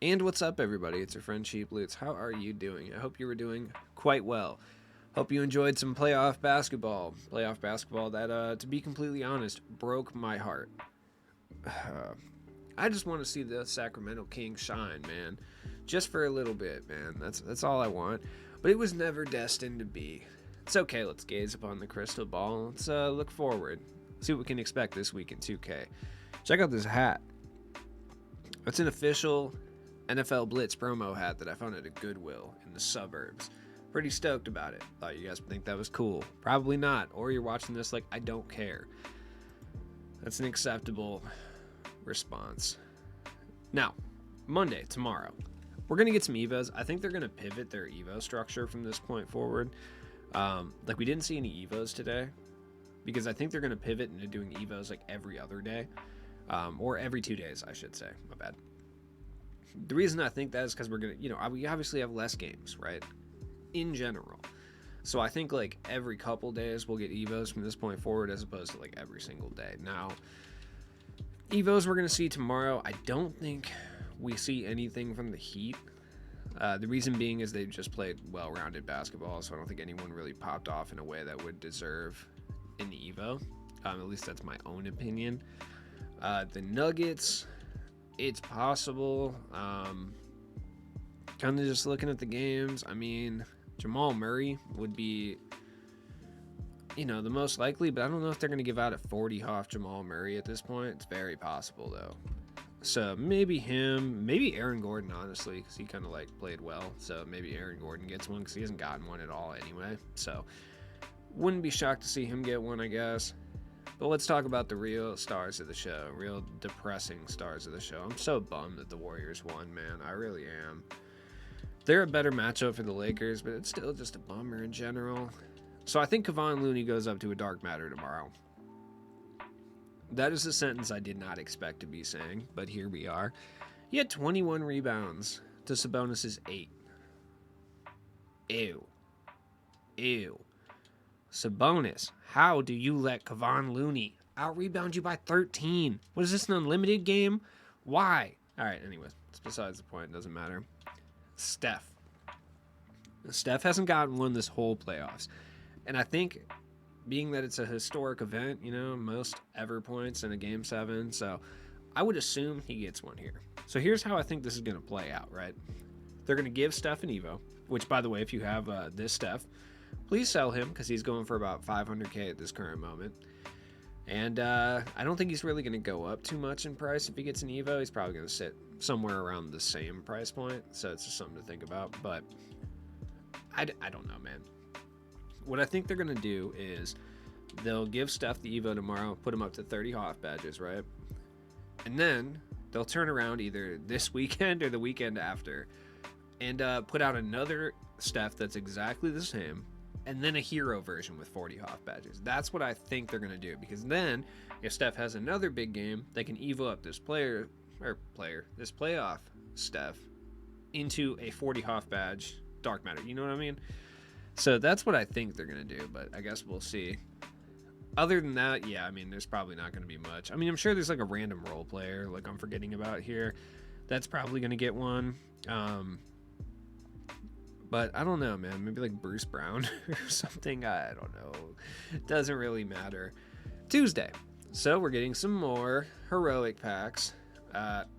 And what's up, everybody? It's your friend Cheap Loots. How are you doing? I hope you were doing quite well. Hope you enjoyed some playoff basketball. Playoff basketball that, to be completely honest, broke my heart. I just want to see the Sacramento Kings shine, man. Just for a little bit, man. That's all I want. But it was never destined to be. It's okay. Let's gaze upon the crystal ball. Let's look forward. See what we can expect this week in 2K. Check out this hat. It's an official NFL Blitz promo hat that I found at a Goodwill in the suburbs. Pretty stoked about it. Thought you guys would think that was cool. Probably not. Or you're watching this like, I don't care. That's an acceptable response. Now, Monday, tomorrow, we're going to get some EVOs. I think they're going to pivot their EVO structure from this point forward. We didn't see any EVOs today because I think they're going to pivot into doing EVOs like every other day. Or every 2 days, I should say. My bad. The reason I think that is because we're going to, we obviously have less games, right? In general. So I think like every couple days we'll get EVOs from this point forward as opposed to like every single day. Now, EVOs we're going to see tomorrow, I don't think we see anything from the Heat. The reason being is they've just played well-rounded basketball, so I don't think anyone really popped off in a way that would deserve an EVO. At least that's my own opinion. The Nuggets, it's possible. Kind of just looking at the games, I mean, Jamal Murray would be, the most likely, but I don't know if they're going to give out a 40 off Jamal Murray at this point. It's very possible, though. So maybe him, maybe Aaron Gordon, honestly, because he kind of played well. So maybe Aaron Gordon gets one because he hasn't gotten one at all anyway. So wouldn't be shocked to see him get one, I guess. But let's talk about the real stars of the show, real depressing stars of the show. I'm so bummed that the Warriors won, man. I really am. They're a better matchup for the Lakers, but it's still just a bummer in general. So I think Kevon Looney goes up to a dark matter tomorrow. That is a sentence I did not expect to be saying, but here we are. He had 21 rebounds to Sabonis' 8. Ew. Ew. Sabonis, how do you let Kevon Looney out-rebound you by 13? What is this, an unlimited game? Why? All right, anyways, it's besides the point. It doesn't matter. Steph hasn't gotten one this whole playoffs. And I think being that it's a historic event, most ever points in a Game 7, so I would assume he gets one here. So here's how I think this is going to play out, right? They're going to give Steph an Evo, which, by the way, if you have this Steph, please sell him because he's going for about $500K at this current moment. And I don't think he's really going to go up too much in price if he gets an Evo. He's probably going to sit somewhere around the same price point, so it's just something to think about. But I don't know, man. What I think they're going to do is they'll give Steph the Evo tomorrow, put him up to 30 Hoff badges, right? And then they'll turn around either this weekend or the weekend after and put out another Steph that's exactly the same, and then a hero version with 40 Hoff badges. That's what I think they're going to do, because then if Steph has another big game, they can Evo up this this playoff Steph into a 40 Hoff badge dark matter. You know what I mean? So that's what I think they're going to do, but I guess we'll see. Other than that, yeah, I mean, there's probably not going to be much. I mean, I'm sure there's like a random role player like I'm forgetting about here. That's probably going to get one. But I don't know, man. Maybe like Bruce Brown or something. I don't know. It doesn't really matter. Tuesday. So we're getting some more heroic packs.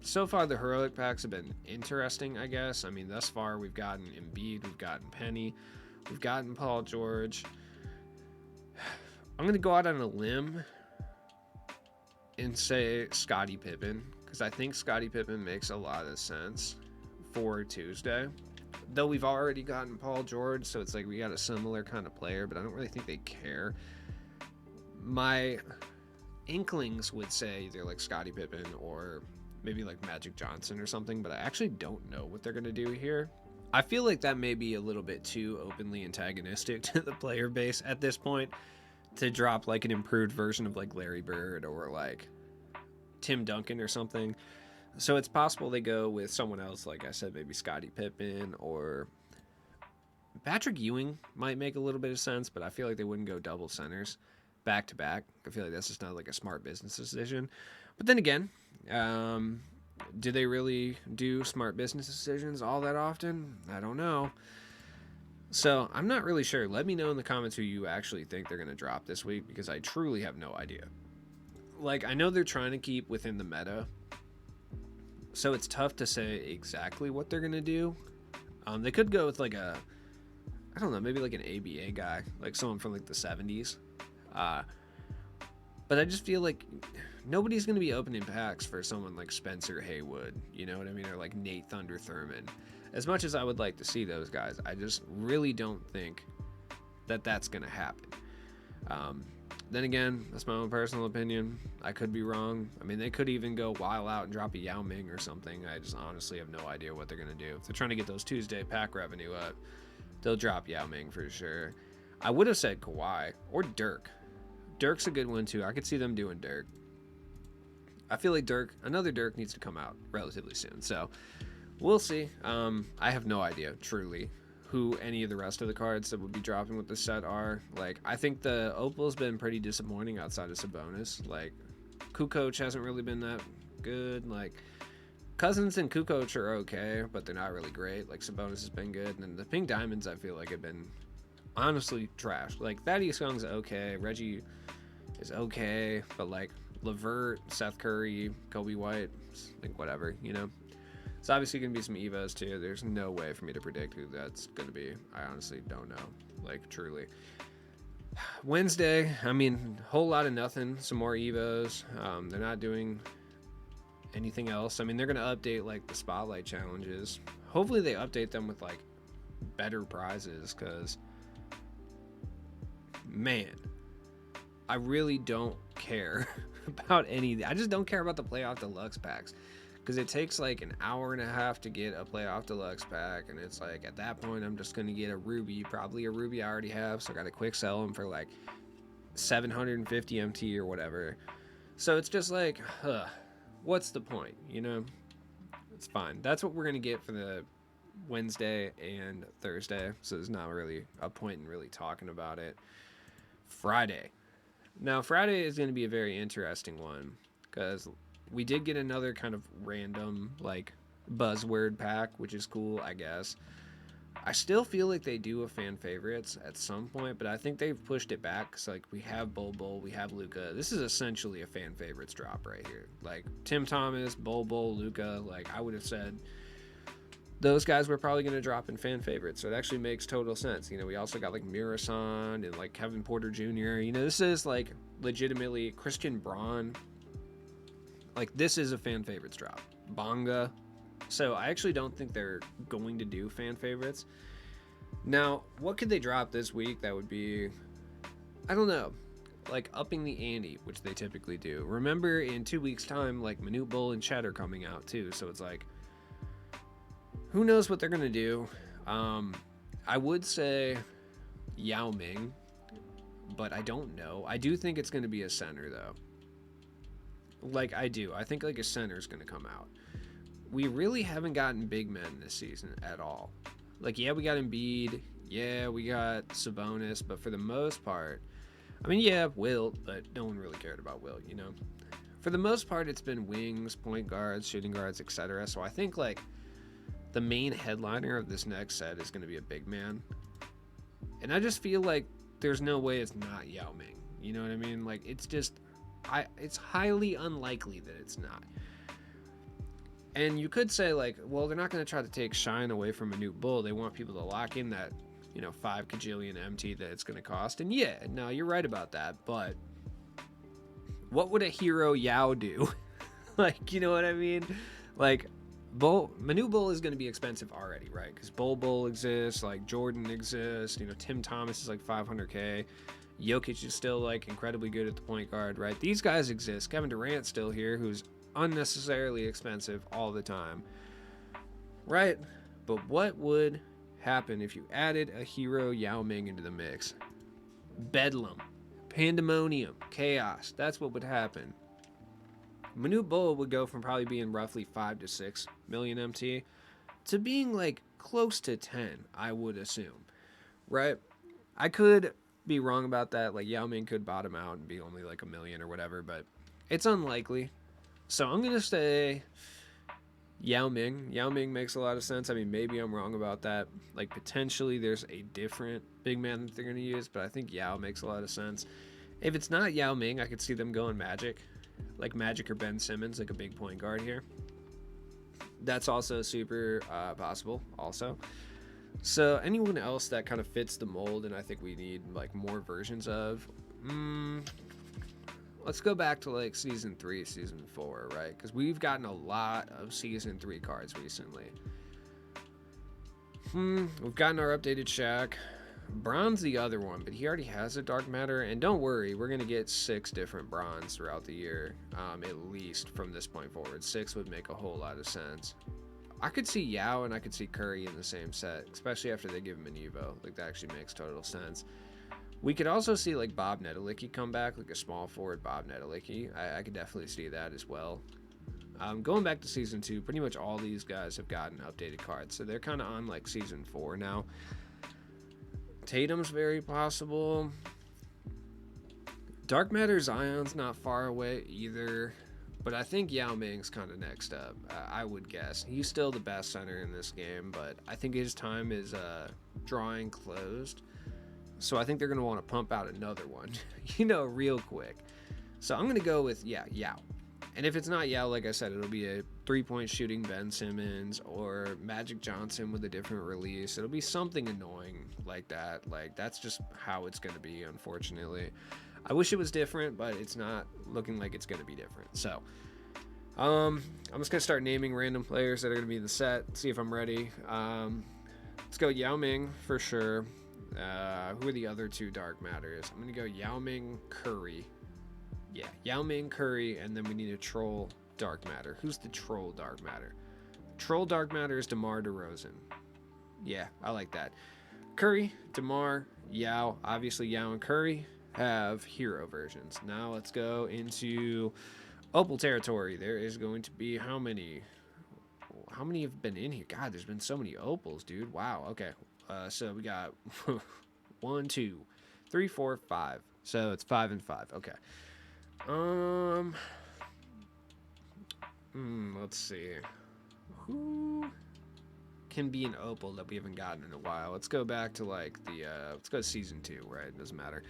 So far, the heroic packs have been interesting, I guess. I mean, thus far, we've gotten Embiid, we've gotten Penny, we've gotten Paul George. I'm going to go out on a limb and say Scottie Pippen, because I think Scottie Pippen makes a lot of sense for Tuesday. Though we've already gotten Paul George, so it's like we got a similar kind of player, but I don't really think they care. My inklings would say either like Scottie Pippen or maybe like Magic Johnson or something, but I actually don't know what they're going to do here. I feel like that may be a little bit too openly antagonistic to the player base at this point to drop like an improved version of like Larry Bird or like Tim Duncan or something. So it's possible they go with someone else, like I said, maybe Scottie Pippen or Patrick Ewing might make a little bit of sense, but I feel like they wouldn't go double centers back to back. I feel like that's just not like a smart business decision. But then again, Do they really do smart business decisions all that often? I don't know. So I'm not really sure. Let me know in the comments who you actually think they're going to drop this week, because I truly have no idea. Like, I know they're trying to keep within the meta, so it's tough to say exactly what they're going to do. They could go with like I don't know, maybe like an ABA guy, like someone from like the 70s. But I just feel like nobody's going to be opening packs for someone like Spencer Haywood, you know what I mean? Or like Nate Thunder Thurman. As much as I would like to see those guys, I just really don't think that that's going to happen. Then again, that's my own personal opinion. I could be wrong. I mean, they could even go wild out and drop a Yao Ming or something. I just honestly have no idea what they're going to do. If they're trying to get those Tuesday pack revenue up, they'll drop Yao Ming for sure. I would have said Kawhi or Dirk. Dirk's a good one too. I could see them doing Dirk. I feel like another Dirk needs to come out relatively soon. So we'll see. I have no idea, truly, who any of the rest of the cards that would be dropping with the set are. Like, I think the Opal's been pretty disappointing outside of Sabonis. Like, Kukoc hasn't really been that good. Like, Cousins and Kukoc are okay, but they're not really great. Like, Sabonis has been good. And then the Pink Diamonds, I feel like, have been honestly trash. Like, Thaddeus Young's okay. Reggie is okay. But, like, LeVert, Seth Curry, Kobe White, like, whatever, you know? It's obviously going to be some Evos, too. There's no way for me to predict who that's going to be. I honestly don't know. Like, truly. Wednesday, I mean, whole lot of nothing. Some more Evos. They're not doing anything else. I mean, they're going to update, like, the Spotlight Challenges. Hopefully they update them with, like, better prizes, because, man, I really don't care about any. I just don't care about the Playoff Deluxe packs, because it takes like an hour and a half to get a Playoff Deluxe pack, and it's like at that point I'm just gonna get a Ruby, probably a Ruby I already have, so I gotta quick sell them for like 750 MT or whatever. So it's just like, what's the point, you know? It's fine. That's what we're gonna get for the Wednesday and Thursday, so there's not really a point in really talking about it. Friday. Now, Friday is going to be a very interesting one, because we did get another kind of random, like, buzzword pack, which is cool, I guess. I still feel like they do a fan favorites at some point, but I think they've pushed it back, because, like, we have Bol, we have Luka. This is essentially a fan favorites drop right here. Like, Tim Thomas, Bol, Luka, like, I would have said those guys were probably going to drop in fan favorites, so it actually makes total sense. You know, we also got like Murasan and like Kevin Porter Jr. You know, this is like legitimately Christian Braun. Like, this is a fan favorites drop. Bonga. So I actually don't think they're going to do fan favorites. Now, what could they drop this week that would be, I don't know, like upping the ante, which they typically do. Remember, in 2 weeks' time, like Manute Bol and Chet are coming out too, so it's like, who knows what they're going to do. I would say Yao Ming, but I don't know. I do think it's going to be a center, though. Like, I do. I think, like, a center is going to come out. We really haven't gotten big men this season at all. Like, yeah, we got Embiid. Yeah, we got Sabonis. But for the most part, I mean, yeah, Wilt, but no one really cared about Wilt, you know? For the most part, it's been wings, point guards, shooting guards, etc. So I think, like, the main headliner of this next set is going to be a big man. And I just feel like there's no way it's not Yao Ming. You know what I mean? Like, it's just, it's highly unlikely that it's not. And you could say, like, well, they're not going to try to take shine away from Manute Bol. They want people to lock in that, you know, 5 kajillion MT that it's going to cost. And yeah, no, you're right about that. But what would a hero Yao do? Like, you know what I mean? Like, Manute Bol is going to be expensive already, right? Because Bol exists, like Jordan exists, you know, Tim Thomas is like 500k. Jokic is still like incredibly good at the point guard, right? These guys exist. Kevin Durant's still here, who's unnecessarily expensive all the time, right? But what would happen if you added a hero Yao Ming into the mix? Bedlam, pandemonium, chaos. That's what would happen. Manute Bol would go from probably being roughly 5 to 6 million MT to being like close to 10, I would assume, right? I could be wrong about that. Like, Yao Ming could bottom out and be only like 1 million or whatever, but it's unlikely. So I'm going to say Yao Ming. Yao Ming makes a lot of sense. I mean, maybe I'm wrong about that. Like, potentially there's a different big man that they're going to use, but I think Yao makes a lot of sense. If it's not Yao Ming, I could see them going Magic. Like Magic or Ben Simmons, like a big point guard here. That's also super possible, also. So, anyone else that kind of fits the mold and I think we need, like, more versions of? Let's go back to like season 3, season 4, right? Because we've gotten a lot of season 3 cards recently. We've gotten our updated Shaq. Bron's the other one, but he already has a dark matter. And don't worry, we're gonna get 6 different bronze throughout the year, at least from this point forward. 6 would make a whole lot of sense. I could see Yao and I could see Curry in the same set, especially after they give him an Evo. Like, that actually makes total sense. We could also see like Bob Nedelicki come back, like a small forward Bob Nedelicki. I could definitely see that as well. Going back to season 2, pretty much all these guys have gotten updated cards, so they're kind of on like season 4 now. Tatum's very possible. Dark Matter Zion's not far away either, but I think Yao Ming's kind of next up. I would guess he's still the best center in this game, but I think his time is drawing closed. So I think they're going to want to pump out another one, real quick. So I'm going to go with, Yao. And if it's not Yao, like I said, it'll be a 3-point shooting Ben Simmons or Magic Johnson with a different release. It'll be something annoying like that. Like, that's just how it's going to be, unfortunately. I wish it was different, but it's not looking like it's going to be different. So I'm just going to start naming random players that are going to be in the set, see if I'm ready. Let's go Yao Ming for sure. Who are the other 2 dark matters? I'm gonna go Yao Ming, Curry. Yeah, Yao Ming, Curry, and then we need a troll dark matter. Who's the troll dark matter? Troll dark matter is DeMar DeRozan. Yeah, I like that. Curry, DeMar, Yao. Obviously, Yao and Curry have hero versions. Now let's go into Opal territory. There is going to be how many? How many have been in here? God, there's been so many Opals, dude. Wow. Okay. So we got 1, 2, 3, 4, 5. So it's 5 and 5. Okay. Let's see. Who can be an Opal that we haven't gotten in a while? Let's go back to like let's go to season 2, right? It doesn't matter.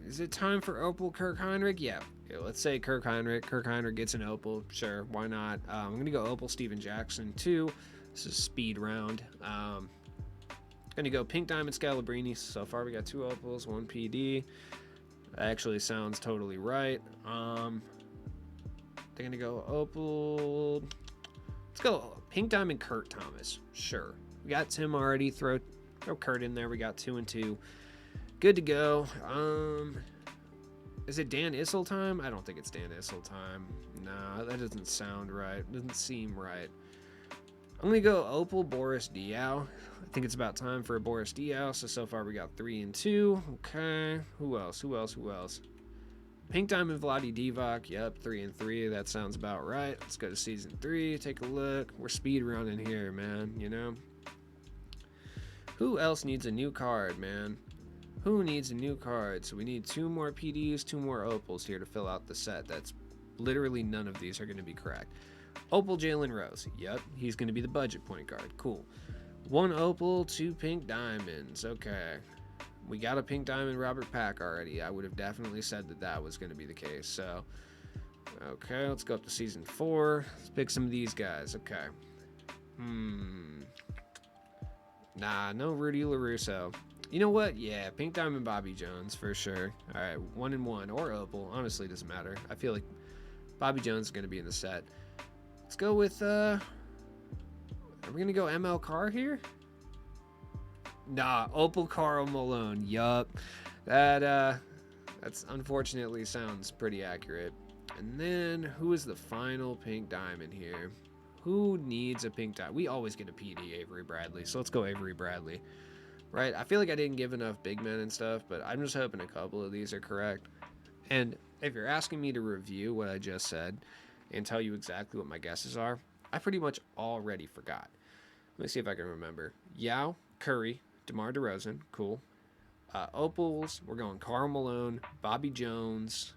Is it time for Opal Kirk Heinrich? Yeah. Let's say Kirk Heinrich. Kirk Heinrich gets an Opal. Sure, why not? I'm going to go Opal Steven Jackson 2. This is speed round. Gonna go Pink Diamond Scalabrini. So far we got 2 Opals, 1 PD. That actually sounds totally right. They're gonna go Opal. Let's go Pink Diamond Kurt Thomas. Sure. We got Tim already. Throw Kurt in there. We got 2 and 2. Good to go. Is it Dan Issel time? I don't think it's Dan Issel time. Nah, that doesn't sound right. Doesn't seem right. I'm going to go Opal Boris Diaw. I think it's about time for a Boris Diaw. So far we got 3 and 2. Okay. Who else? Pink Diamond Vlade Divac. Yep, 3 and 3. That sounds about right. Let's go to season 3. Take a look. We're speed running here, man. Who else needs a new card, man? Who needs a new card? So we need 2 more PDs, 2 more Opals here to fill out the set. That's literally none of these are going to be correct. Opal Jalen Rose. Yep, he's going to be the budget point guard. Cool. 1 Opal, 2 Pink Diamonds. Okay. We got a Pink Diamond Robert Pack already. I would have definitely said that was going to be the case. So, okay, let's go up to season 4. Let's pick some of these guys. Okay. Nah, no Rudy LaRusso. You know what? Yeah, Pink Diamond Bobby Jones for sure. All right, 1 and 1 or Opal. Honestly, doesn't matter. I feel like Bobby Jones is going to be in the set. Let's go with, are we going to go ML Carr here? Nah, Opal Karl Malone. Yup. That's unfortunately sounds pretty accurate. And then, who is the final Pink Diamond here? Who needs a Pink Diamond? We always get a PD, Avery Bradley. So let's go Avery Bradley. Right? I feel like I didn't give enough big men and stuff, but I'm just hoping a couple of these are correct. And if you're asking me to review what I just said and tell you exactly what my guesses are, I pretty much already forgot. Let me see if I can remember. Yao, Curry, DeMar DeRozan, cool. Opals, we're going Karl Malone, Bobby Jones.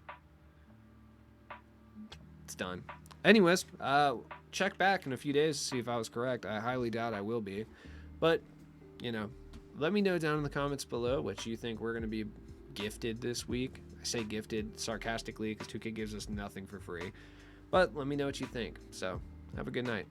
It's done. Anyways, check back in a few days to see if I was correct. I highly doubt I will be. But, let me know down in the comments below what you think we're going to be gifted this week. I say gifted sarcastically because 2K gives us nothing for free. But let me know what you think. So, have a good night.